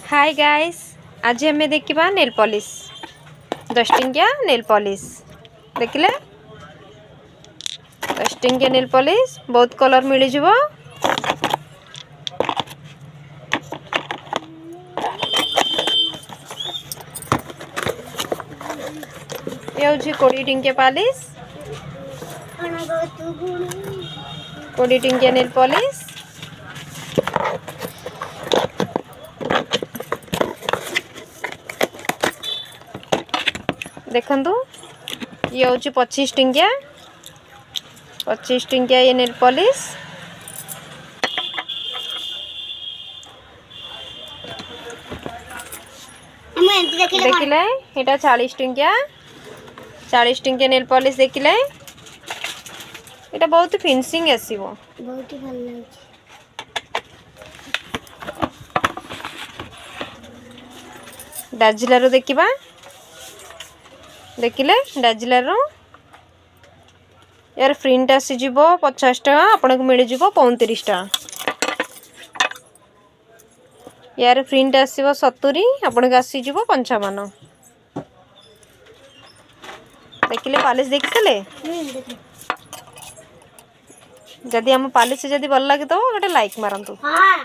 Hi guys, आज हमें देखिबा नेल पॉलिश 10 टंकिया नेल पॉलिश देखिले 10 टंकिया नेल पॉलिश बहुत कलर मिल जिवो। ये होची 20 टंकिया पॉलिश 20 टंकिया नेल पॉलिश देखंतु। ये होची 25 टंकिया ये नेल पॉलिश देखिले एटा 40 टंकिया नेल पॉलिश देखिले एटा बहुत फिनिशिंग आसीबो, बहुत ही भल लागी। डाजिलारो देखिबा देखिले डाजिलारो यार प्रिंट आसी जीवो 50 टका आपन को मिल जीवो 35 टका। यार प्रिंट आसीबो 70 आपन को आसी जीवो 55। देखिले पॉलिश देखिले जदि हम पॉलिश जदि भल लागी तो गोटे लाइक मारंतु।